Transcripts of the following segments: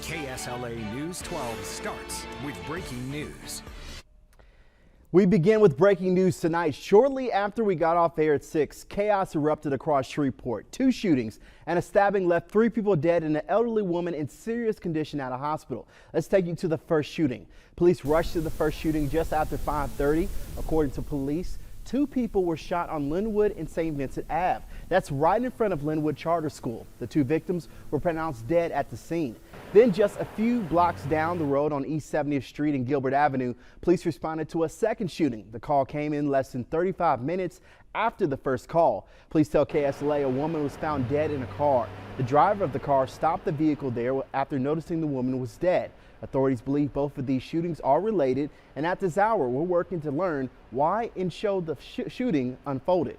KSLA News 12 starts with breaking news. We begin with breaking news tonight. Shortly after we got off air at 6, chaos erupted across Shreveport. 2 shootings and a stabbing left 3 people dead and an elderly woman in serious condition at a hospital. Let's take you to the first shooting. Police rushed to the first shooting just after 5:30. According to police, 2 people were shot on Linwood and St. Vincent Ave. That's right in front of Linwood Charter School. The 2 victims were pronounced dead at the scene. Then just a few blocks down the road on East 70th Street and Gilbert Avenue, police responded to a second shooting. The call came in less than 35 minutes after the first call. Police tell KSLA a woman was found dead in a car. The driver of the car stopped the vehicle there after noticing the woman was dead. Authorities believe both of these shootings are related, and at this hour, we're working to learn why and show the shooting unfolded.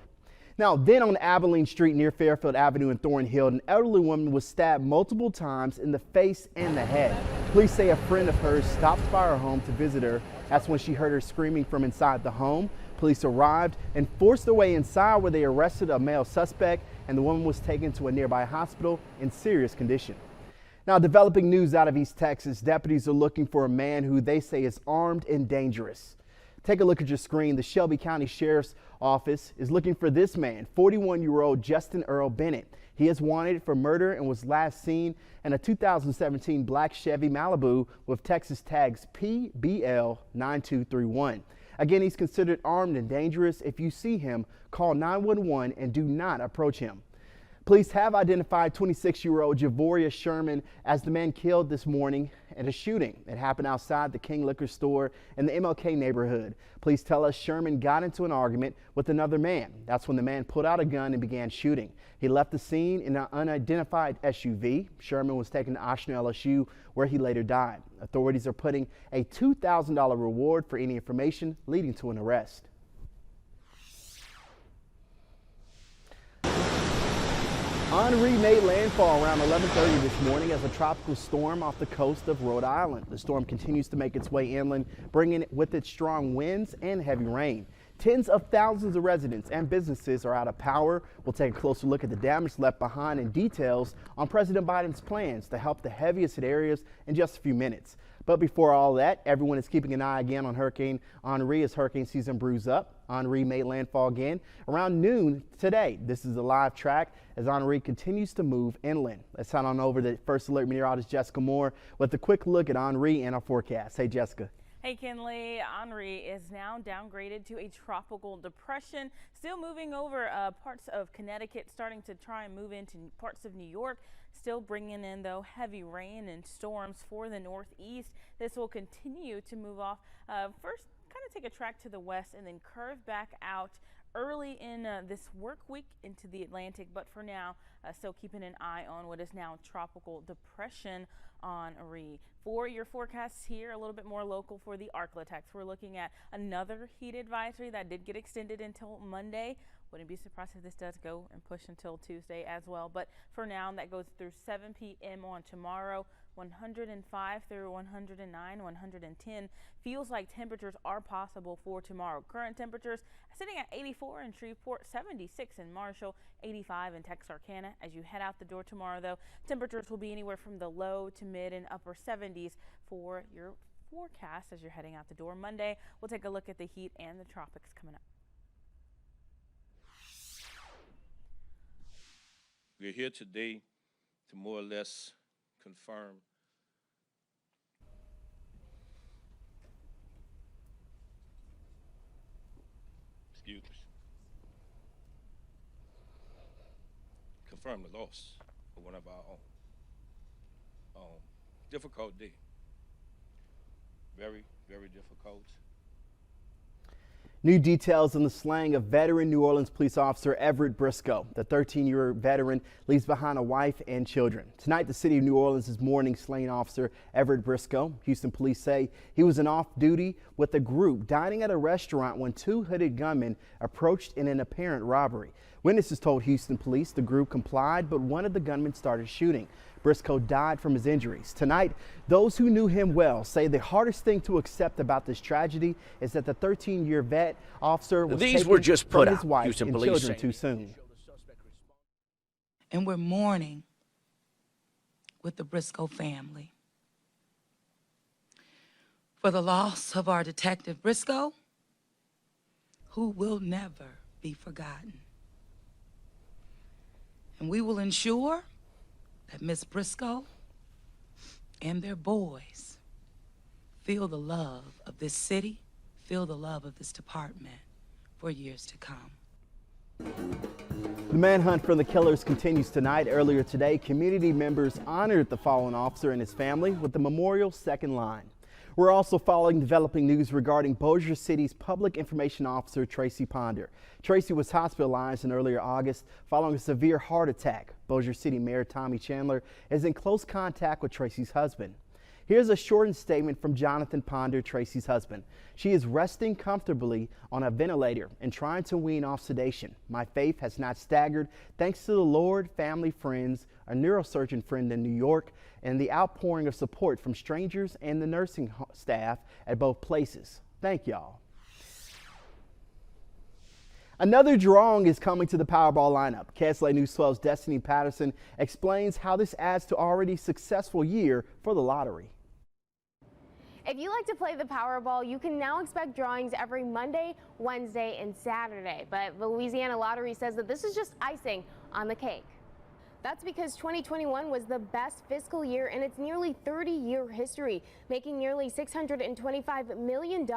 Now, then on Abilene Street near Fairfield Avenue and Thornhill, an elderly woman was stabbed multiple times in the face and the head. Police say a friend of hers stopped by her home to visit her. That's when she heard her screaming from inside the home. Police arrived and forced their way inside, where they arrested a male suspect, and the woman was taken to a nearby hospital in serious condition. Now, developing news out of East Texas, deputies are looking for a man who they say is armed and dangerous. Take a look at your screen. The Shelby County Sheriff's Office is looking for this man, 41-year-old Justin Earl Bennett. He is wanted for murder and was last seen in a 2017 black Chevy Malibu with Texas tags PBL9231. Again, he's considered armed and dangerous. If you see him, call 911 and do not approach him. Police have identified 26-year-old Javoria Sherman as the man killed this morning at a shooting. It happened outside the King Liquor Store in the MLK neighborhood. Police tell us Sherman got into an argument with another man. That's when the man pulled out a gun and began shooting. He left the scene in an unidentified SUV. Sherman was taken to Oshner LSU, where he later died. Authorities are putting a $2,000 reward for any information leading to an arrest. Henri made landfall around 11:30 this morning as a tropical storm off the coast of Rhode Island. The storm continues to make its way inland, bringing with it strong winds and heavy rain. Tens of thousands of residents and businesses are out of power. We'll take a closer look at the damage left behind and details on President Biden's plans to help the heaviest hit areas in just a few minutes. But before all that, everyone is keeping an eye again on Hurricane Henri as hurricane season brews up. Henri made landfall again around noon today. This is a live track as Henri continues to move inland. Let's head on over to First Alert meteorologist Jessica Moore with a quick look at Henri and our forecast. Hey, Jessica. Hey, Kenley. Henri is now downgraded to a tropical depression, still moving over parts of Connecticut, starting to try and move into parts of New York. Still bringing in, though, heavy rain and storms for the northeast. This will continue to move off. First, kind of take a track to the west and then curve back out early in this work week into the Atlantic. But for now, still keeping an eye on what is now tropical depression Henri. For your forecasts here, a little bit more local for the Arklatex. We're looking at another heat advisory that did get extended until Monday. Wouldn't be surprised if this does go and push until Tuesday as well. But for now, that goes through 7 p.m. on tomorrow. 105 through 109, 110. Feels like temperatures are possible for tomorrow. Current temperatures sitting at 84 in Shreveport, 76 in Marshall, 85 in Texarkana. As you head out the door tomorrow, though, temperatures will be anywhere from the low to mid and upper 70s for your forecast as you're heading out the door. Monday, we'll take a look at the heat and the tropics coming up. We're here today to more or less confirm the loss of one of our own. Difficult day. Very, very difficult. New details on the slaying of veteran New Orleans police officer Everett Briscoe. The 13-year veteran leaves behind a wife and children. Tonight, the city of New Orleans is mourning slain officer Everett Briscoe. Houston police say he was off duty with a group dining at a restaurant when 2 hooded gunmen approached in an apparent robbery. Witnesses told Houston police the group complied, but one of the gunmen started shooting. Briscoe died from his injuries. Tonight, those who knew him well say the hardest thing to accept about this tragedy is that the 13-year vet officer was taken from his wife and children too soon. And we're mourning with the Briscoe family. for the loss of our Detective Briscoe, who will never be forgotten. And we will ensure that Miss Briscoe and their boys feel the love of this city, feel the love of this department for years to come. The manhunt for the killers continues tonight. Earlier today, community members honored the fallen officer and his family with the memorial second line. We're also following developing news regarding Bossier City's public information officer, Tracy Ponder. Tracy was hospitalized in earlier August following a severe heart attack. Bossier City Mayor Tommy Chandler is in close contact with Tracy's husband. Here's a shortened statement from Jonathan Ponder, Tracy's husband. She is resting comfortably on a ventilator and trying to wean off sedation. My faith has not staggered thanks to the Lord, family, friends, a neurosurgeon friend in New York, and the outpouring of support from strangers and the nursing staff at both places. Thank y'all. Another drawing is coming to the Powerball lineup. KSLA News 12's Destiny Patterson explains how this adds to already successful year for the lottery. If you like to play the Powerball, you can now expect drawings every Monday, Wednesday, and Saturday. But the Louisiana Lottery says that this is just icing on the cake. That's because 2021 was the best fiscal year in its nearly 30-year history, making nearly $625 million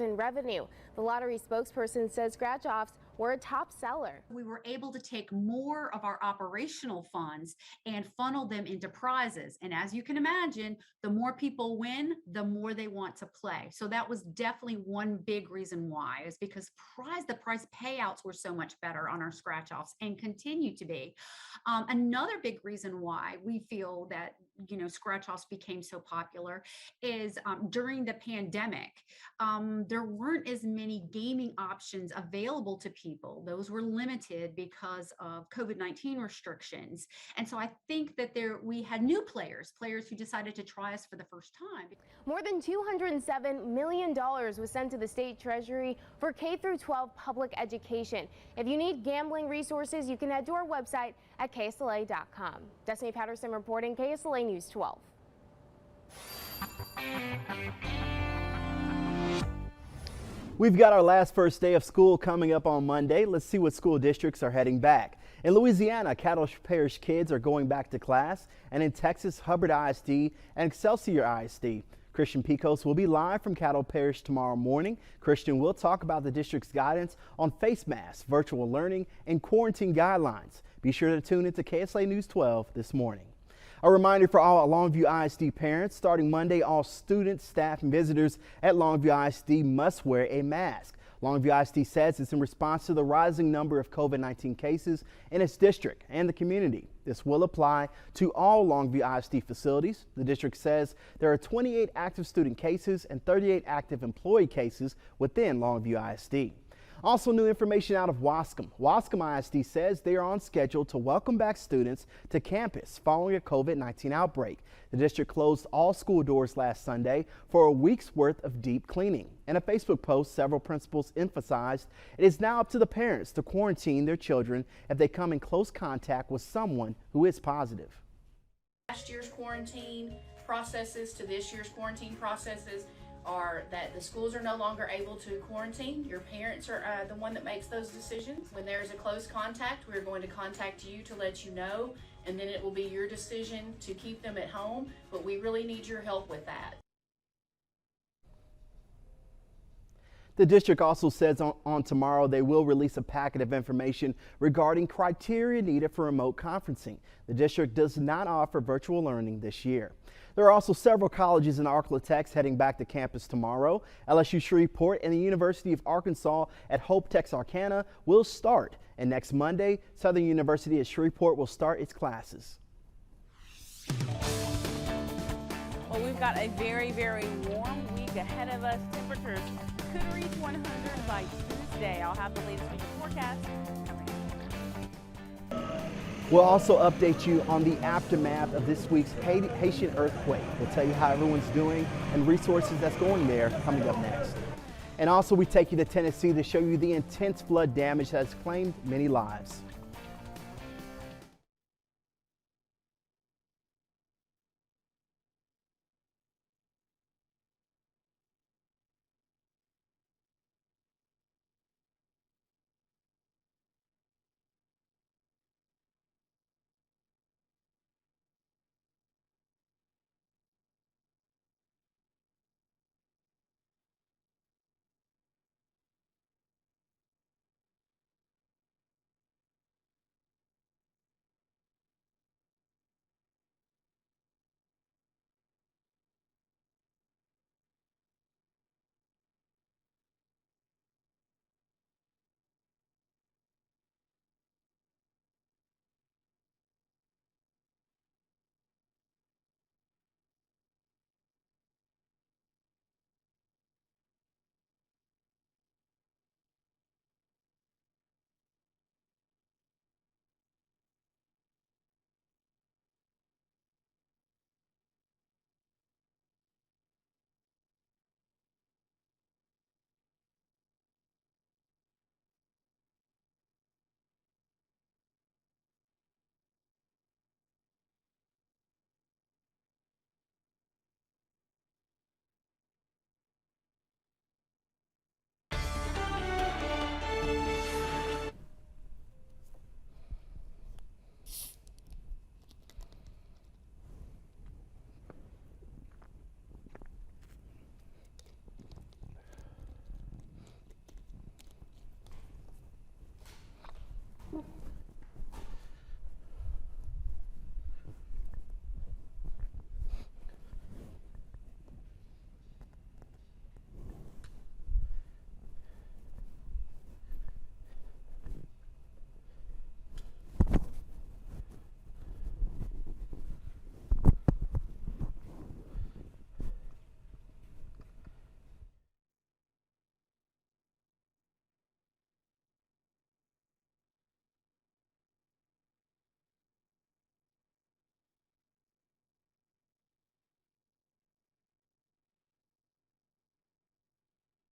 in revenue. The lottery spokesperson says scratch-offs were a top seller. We were able to take more of our operational funds and funnel them into prizes. And as you can imagine, the more people win, the more they want to play. So that was definitely one big reason why, is because the prize payouts were so much better on our scratch-offs and continue to be. Another big reason why we feel that, scratch-offs became so popular is during the pandemic, there weren't as many gaming options available to people. Those were limited because of COVID-19 restrictions. And so I think that we had new players who decided to try us for the first time. More than $207 million was sent to the state treasury for K-12 public education. If you need gambling resources, you can head to our website at KSLA.com. Destiny Patterson reporting, KSLA News 12. We've got our last first day of school coming up on Monday. Let's see what school districts are heading back. In Louisiana, Caddo Parish kids are going back to class, and in Texas, Hubbard ISD and Excelsior ISD. Christian Pecos will be live from Caddo Parish tomorrow morning. Christian will talk about the district's guidance on face masks, virtual learning, and quarantine guidelines. Be sure to tune into KSLA News 12 this morning. A reminder for all Longview ISD parents, starting Monday, all students, staff, and visitors at Longview ISD must wear a mask. Longview ISD says it's in response to the rising number of COVID-19 cases in its district and the community. This will apply to all Longview ISD facilities. The district says there are 28 active student cases and 38 active employee cases within Longview ISD. Also, new information out of Wascom. Wascom ISD says they are on schedule to welcome back students to campus following a COVID-19 outbreak. The district closed all school doors last Sunday for a week's worth of deep cleaning. In a Facebook post, several principals emphasized it is now up to the parents to quarantine their children if they come in close contact with someone who is positive. Last year's quarantine processes to this year's quarantine processes are that the schools are no longer able to quarantine. Your parents are the one that makes those decisions. When there is a close contact, we're going to contact you to let you know, and then it will be your decision to keep them at home, but we really need your help with that. The district also says on tomorrow they will release a packet of information regarding criteria needed for remote conferencing. The district does not offer virtual learning this year. There are also several colleges in Arklatex heading back to campus tomorrow. LSU Shreveport and the University of Arkansas at Hope Texarkana will start. And next Monday, Southern University at Shreveport will start its classes. Well, we've got a very, very warm week ahead of us. Temperatures could reach 100 by Tuesday. I'll have the latest weather forecast coming up. We'll also update you on the aftermath of this week's Haitian earthquake. We'll tell you how everyone's doing and resources that's going there coming up next. And also we take you to Tennessee to show you the intense flood damage that has claimed many lives.